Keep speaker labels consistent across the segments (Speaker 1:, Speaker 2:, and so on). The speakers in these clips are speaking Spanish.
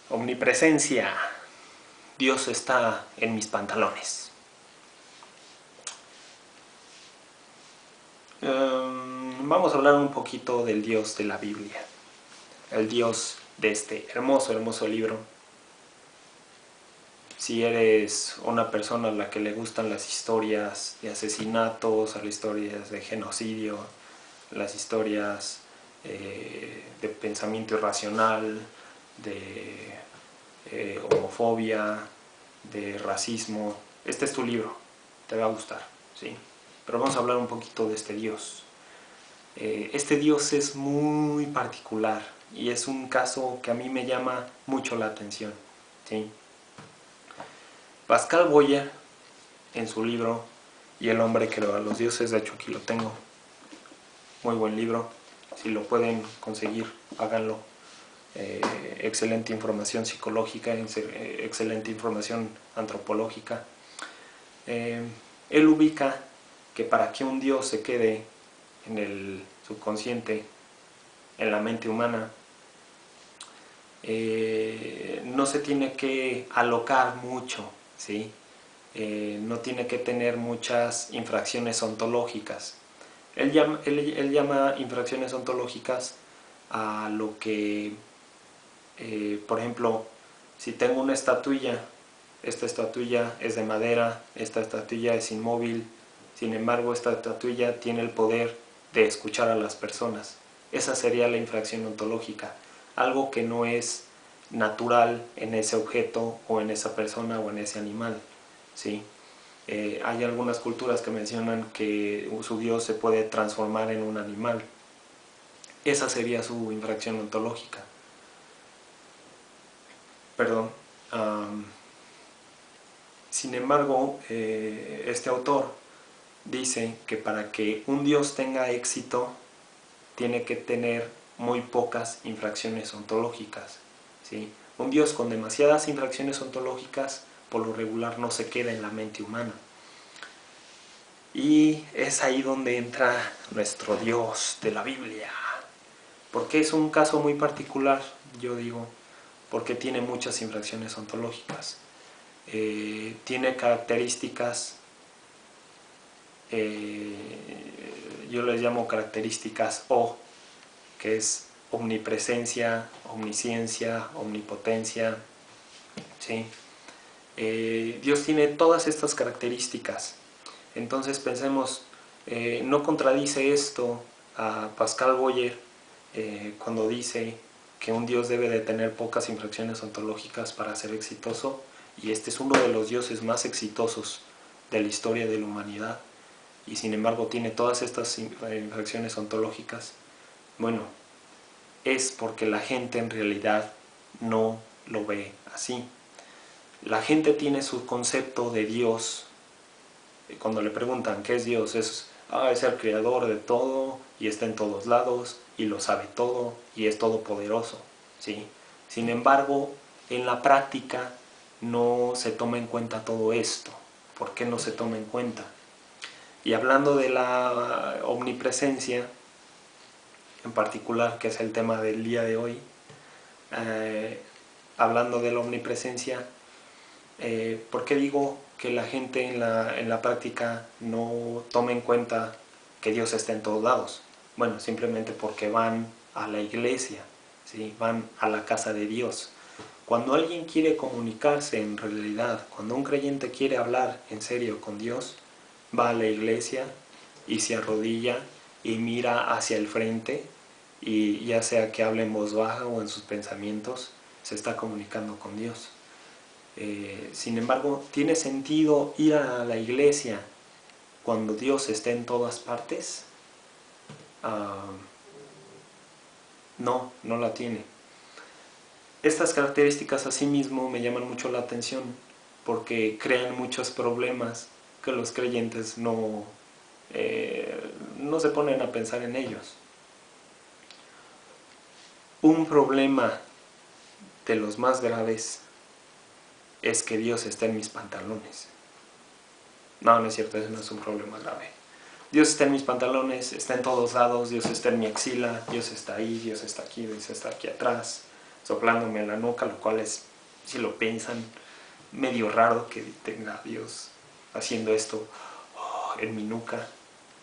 Speaker 1: Omnipresencia. Dios está en mis pantalones. Vamos a hablar un poquito del Dios de la Biblia. El Dios de este hermoso, hermoso libro. Si eres una persona a la que le gustan las historias de asesinatos, las historias de genocidio, las historias de pensamiento irracional, de homofobia, de racismo, este es tu libro, te va a gustar, ¿sí? Pero vamos a hablar un poquito de este Dios. Este Dios es muy particular y es un caso que a mí me llama mucho la atención, ¿sí? Pascal Boyer, en su libro Y el hombre creó a los dioses, de hecho aquí lo tengo, muy buen libro, si lo pueden conseguir, háganlo. Excelente información psicológica, excelente información antropológica. Él ubica que para que un Dios se quede en el subconsciente, en la mente humana, no se tiene que alocar mucho, ¿sí? No tiene que tener muchas infracciones ontológicas. Él llama infracciones ontológicas a lo que, por ejemplo, si tengo una estatuilla, esta estatuilla es de madera, esta estatuilla es inmóvil, sin embargo esta estatuilla tiene el poder de escuchar a las personas. Esa sería la infracción ontológica, algo que no es natural en ese objeto o en esa persona o en ese animal, ¿sí? Hay algunas culturas que mencionan que su Dios se puede transformar en un animal. Esa sería su infracción ontológica. Perdón. Sin embargo, este autor dice que para que un Dios tenga éxito, tiene que tener muy pocas infracciones ontológicas, ¿sí? Un Dios con demasiadas infracciones ontológicas, por lo regular no se queda en la mente humana. Y es ahí donde entra nuestro Dios de la Biblia. Porque es un caso muy particular, yo digo, porque tiene muchas infracciones ontológicas. Tiene características, yo les llamo características O, que es omnipresencia, omnisciencia, omnipotencia, ¿sí? Dios tiene todas estas características. Entonces pensemos, ¿no contradice esto a Pascal Boyer cuando dice que un Dios debe de tener pocas infracciones ontológicas para ser exitoso? Y este es uno de los dioses más exitosos de la historia de la humanidad, y sin embargo tiene todas estas infracciones ontológicas. Bueno, es porque la gente en realidad no lo ve así. La gente tiene su concepto de Dios. Cuando le preguntan ¿qué es Dios? Es el creador de todo y está en todos lados y lo sabe todo y es todopoderoso, ¿sí? Sin embargo, en la práctica no se toma en cuenta todo esto. ¿Por qué no se toma en cuenta? Y hablando de la omnipresencia, en particular, que es el tema del día de hoy, hablando de la omnipresencia, ¿por qué digo que la gente en la práctica no toma en cuenta que Dios está en todos lados? Bueno, simplemente porque van a la iglesia, ¿sí? Van a la casa de Dios. Cuando alguien quiere comunicarse en realidad, cuando un creyente quiere hablar en serio con Dios, va a la iglesia y se arrodilla y mira hacia el frente, y ya sea que hable en voz baja o en sus pensamientos, se está comunicando con Dios. Sin embargo, ¿tiene sentido ir a la iglesia cuando Dios está en todas partes? No, no la tiene. Estas características asimismo me llaman mucho la atención porque crean muchos problemas que los creyentes no se ponen a pensar en ellos. Un problema de los más graves es que Dios está en mis pantalones. No, no es cierto, ese no es un problema grave. Dios está en mis pantalones, está en todos lados, Dios está en mi axila, Dios está ahí, Dios está aquí atrás, soplándome en la nuca, lo cual es, si lo piensan, medio raro que tenga a Dios haciendo esto en mi nuca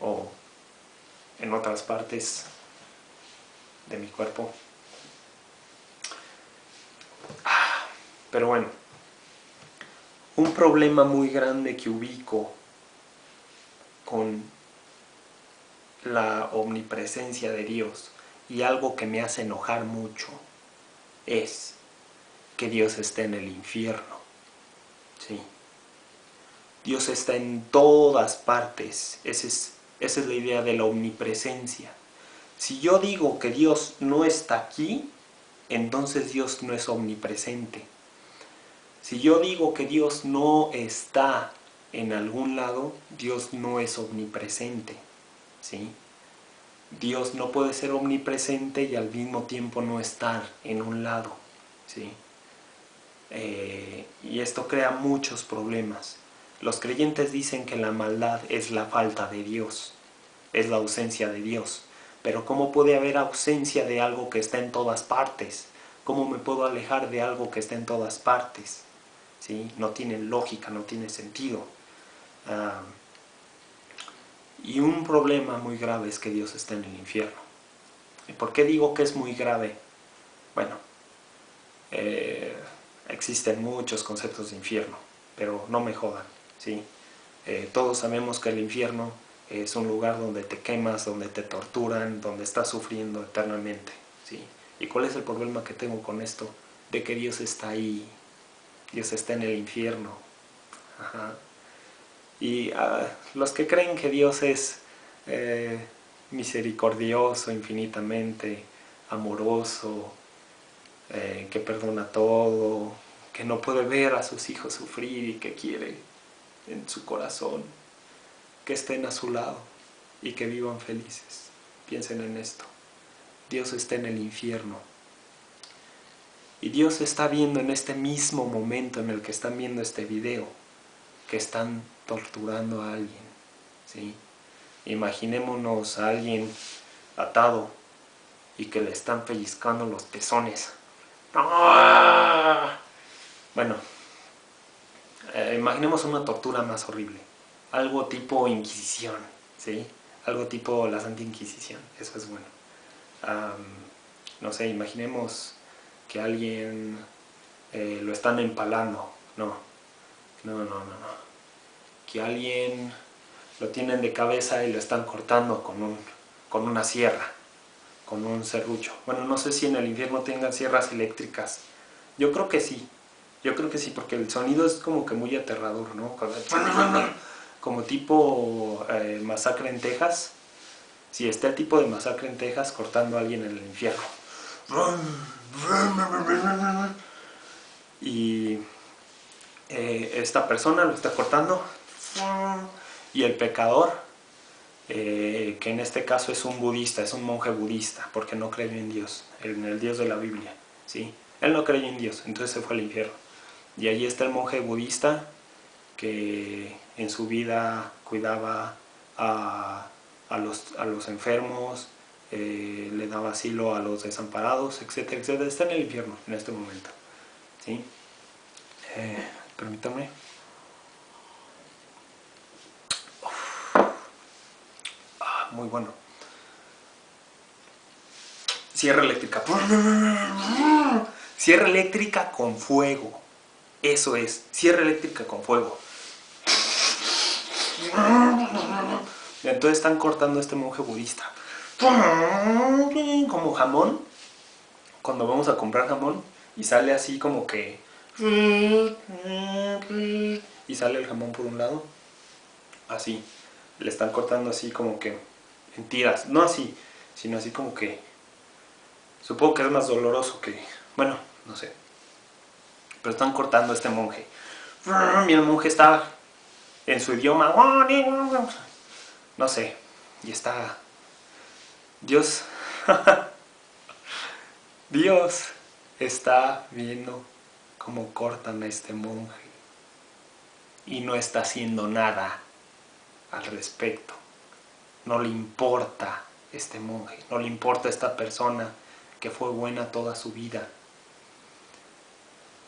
Speaker 1: o en otras partes de mi cuerpo. Pero bueno, un problema muy grande que ubico con la omnipresencia de Dios y algo que me hace enojar mucho es que Dios está en el infierno. Sí. Dios está en todas partes. Esa es la idea de la omnipresencia. Si yo digo que Dios no está aquí, entonces Dios no es omnipresente. Si yo digo que Dios no está en algún lado, Dios no es omnipresente. ¿Sí? Dios no puede ser omnipresente y al mismo tiempo no estar en un lado. ¿Sí? Y esto crea muchos problemas. Los creyentes dicen que la maldad es la falta de Dios, es la ausencia de Dios. Pero ¿cómo puede haber ausencia de algo que está en todas partes? ¿Cómo me puedo alejar de algo que está en todas partes? ¿Sí? No tiene lógica, no tiene sentido. Y un problema muy grave es que Dios está en el infierno. ¿Y por qué digo que es muy grave? Bueno, existen muchos conceptos de infierno, pero no me jodan, ¿sí? Todos sabemos que el infierno es un lugar donde te quemas, donde te torturan, donde estás sufriendo eternamente, ¿sí? ¿Y cuál es el problema que tengo con esto? De que Dios está ahí, Dios está en el infierno. Ajá. Y los que creen que Dios es misericordioso, infinitamente amoroso, que perdona todo, que no puede ver a sus hijos sufrir y que quiere en su corazón que estén a su lado y que vivan felices. Piensen en esto. Dios está en el infierno. Y Dios está viendo en este mismo momento en el que están viendo este video que están torturando a alguien. ¿Sí? Imaginémonos a alguien atado y que le están pellizcando los pezones. ¡Ah! Bueno, imaginemos una tortura más horrible. Algo tipo Inquisición, ¿sí? Algo tipo la Santa Inquisición, eso es bueno. No sé, imaginemos que alguien lo están empalando. No. Que alguien lo tienen de cabeza y lo están cortando con una sierra, con un serrucho. Bueno, no sé si en el infierno tengan sierras eléctricas. Yo creo que sí, porque el sonido es como que muy aterrador, ¿no? Como tipo Masacre en Texas. Si está el tipo de Masacre en Texas cortando a alguien en el infierno. Y esta persona lo está cortando. Y el pecador, que en este caso es un budista, es un monje budista, porque no creyó en Dios, en el Dios de la Biblia, ¿sí? Él no creyó en Dios, entonces se fue al infierno. Y allí está el monje budista que en su vida cuidaba a los enfermos, le daba asilo a los desamparados, etcétera, etcétera. Está en el infierno en este momento, ¿sí? Permítanme. Muy bueno. Sierra eléctrica. Sierra eléctrica con fuego. Eso es, sierra eléctrica con fuego. Entonces están cortando a este monje budista. Como jamón. Cuando vamos a comprar jamón y sale así como que... Y sale el jamón por un lado. Así. Le están cortando así como que en tiras. No así, sino así como que... Supongo que es más doloroso que... Bueno, no sé. Pero están cortando a este monje. Y el monje está en su idioma. No sé. Y está... Dios... Dios está viendo cómo cortan a este monje. Y no está haciendo nada al respecto. No le importa este monje. No le importa esta persona que fue buena toda su vida.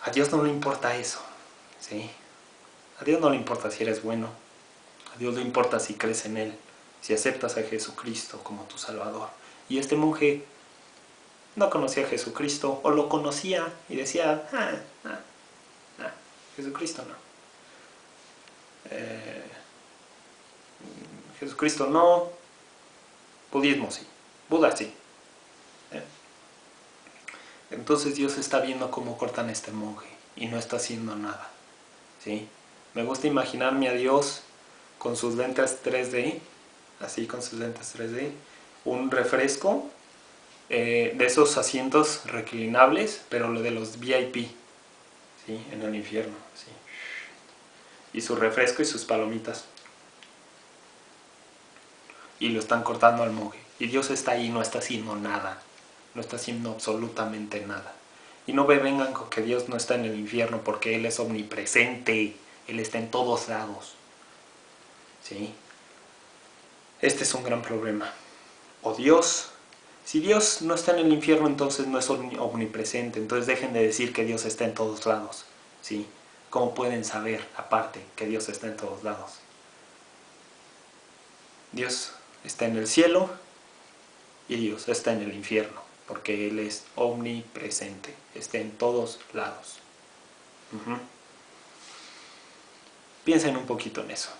Speaker 1: A Dios no le importa eso, ¿sí? A Dios no le importa si eres bueno. A Dios le importa si crees en Él, si aceptas a Jesucristo como tu Salvador. Y este monje no conocía a Jesucristo, o lo conocía y decía, Jesucristo no. Jesucristo no, budismo sí, Buda sí. Entonces Dios está viendo cómo cortan a este monje y no está haciendo nada, ¿sí? Me gusta imaginarme a Dios con sus lentes 3D, así con sus lentes 3D, un refresco de esos asientos reclinables, pero lo de los VIP, ¿sí? En el infierno, ¿sí? Y su refresco y sus palomitas. Y lo están cortando al monje. Y Dios está ahí, no está haciendo nada. No está haciendo absolutamente nada. Y no me vengan con que Dios no está en el infierno porque Él es omnipresente. Él está en todos lados. ¿Sí? Este es un gran problema. O Dios, si Dios no está en el infierno, entonces no es omnipresente. Entonces dejen de decir que Dios está en todos lados. ¿Sí? ¿Cómo pueden saber, aparte, que Dios está en todos lados? Dios está en el cielo y Dios está en el infierno, porque Él es omnipresente, está en todos lados. Piensen un poquito en eso.